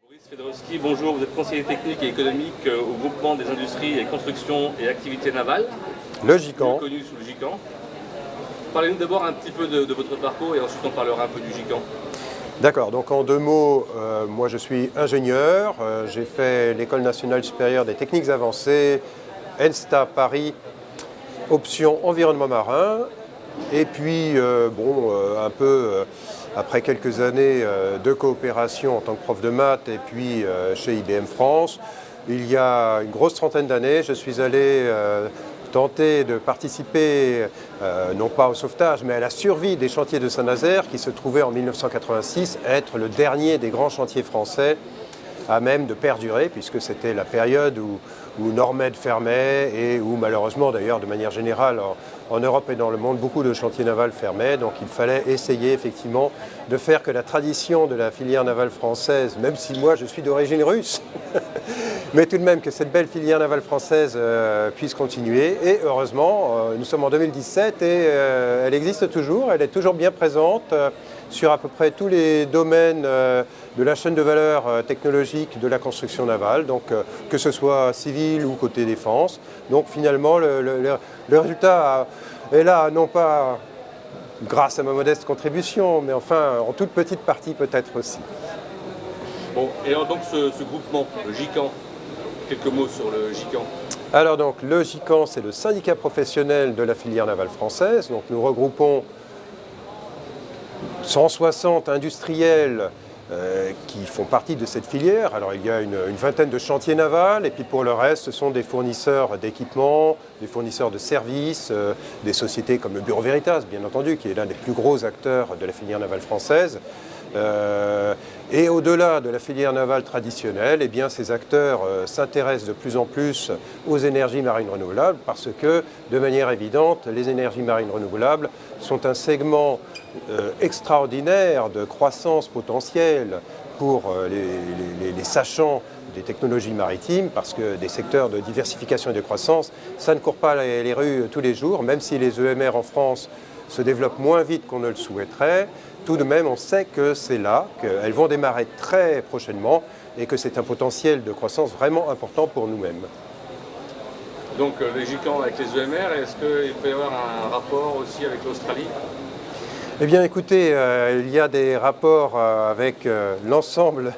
Boris Fedorowski, bonjour, vous êtes conseiller technique et économique au groupement des industries et constructions et activités navales, Le GICAN. connu sous le GICAN. Parlez-nous d'abord un petit peu de votre parcours et ensuite on parlera un peu du GICAN. D'accord, donc en 2 mots, moi je suis ingénieur, j'ai fait l'École nationale supérieure des techniques avancées, ENSTA Paris, option environnement marin, et puis après quelques années de coopération en tant que prof de maths et puis chez IBM France, il y a une grosse trentaine d'années, je suis allé tenter de participer, non pas au sauvetage, mais à la survie des chantiers de Saint-Nazaire, qui se trouvaient en 1986 être le dernier des grands chantiers français à même de perdurer, puisque c'était la période où Normed fermait et où malheureusement d'ailleurs de manière générale en Europe et dans le monde beaucoup de chantiers navals fermaient. Donc il fallait essayer effectivement de faire que la tradition de la filière navale française, même si moi je suis d'origine russe, mais tout de même que cette belle filière navale française puisse continuer. Et heureusement, nous sommes en 2017 et elle existe toujours, elle est toujours bien présente sur à peu près tous les domaines de la chaîne de valeur technologique de la construction navale, donc que ce soit civil ou côté défense. Donc finalement, le résultat est là, non pas grâce à ma modeste contribution, mais enfin en toute petite partie peut-être aussi. Bon, et alors donc ce groupement, le GICAN, quelques mots sur le GICAN. Alors donc le GICAN, c'est le syndicat professionnel de la filière navale française. Donc nous regroupons 160 industriels qui font partie de cette filière. Alors il y a une vingtaine de chantiers navals et puis pour le reste ce sont des fournisseurs d'équipements, des fournisseurs de services, des sociétés comme le Bureau Veritas bien entendu qui est l'un des plus gros acteurs de la filière navale française. Et au-delà de la filière navale traditionnelle, eh bien, ces acteurs s'intéressent de plus en plus aux énergies marines renouvelables parce que, de manière évidente, les énergies marines renouvelables sont un segment extraordinaire de croissance potentielle pour les sachants des technologies maritimes, parce que des secteurs de diversification et de croissance, ça ne court pas les rues tous les jours, même si les EMR en France se développent moins vite qu'on ne le souhaiterait. Tout de même, on sait que c'est là, qu'elles vont démarrer très prochainement et que c'est un potentiel de croissance vraiment important pour nous-mêmes. Donc les GICAN avec les EMR, est-ce qu'il peut y avoir un rapport aussi avec l'Australie ? Eh bien écoutez, il y a des rapports avec l'ensemble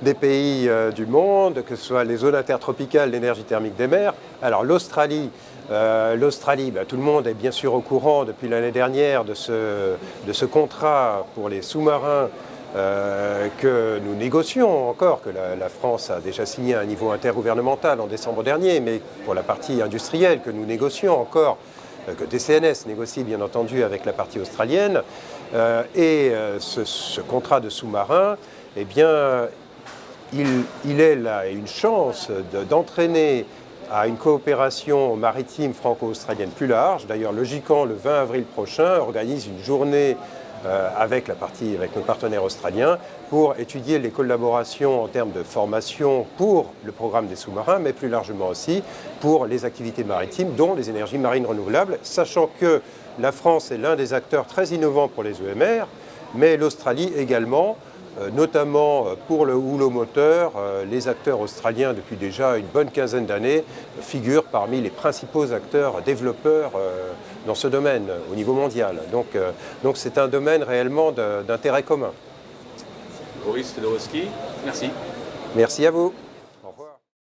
des pays du monde, que ce soit les zones intertropicales, l'énergie thermique des mers. Alors l'Australie, tout le monde est bien sûr au courant depuis l'année dernière de ce contrat pour les sous-marins que nous négocions encore, que la France a déjà signé à un niveau intergouvernemental en décembre dernier, mais pour la partie industrielle que nous négocions encore, que DCNS négocie bien entendu avec la partie australienne, ce contrat de sous-marin, eh bien, il est là une chance d'entraîner à une coopération maritime franco-australienne plus large. D'ailleurs, le GICAN, le 20 avril prochain, organise une journée avec nos partenaires australiens pour étudier les collaborations en termes de formation pour le programme des sous-marins, mais plus largement aussi pour les activités maritimes, dont les énergies marines renouvelables, sachant que la France est l'un des acteurs très innovants pour les EMR, mais l'Australie également, notamment pour le houlomoteur. Les acteurs australiens, depuis déjà une bonne quinzaine d'années, figurent parmi les principaux acteurs développeurs dans ce domaine au niveau mondial. Donc c'est un domaine réellement d'intérêt commun. Boris Fedorowski, merci. Merci à vous.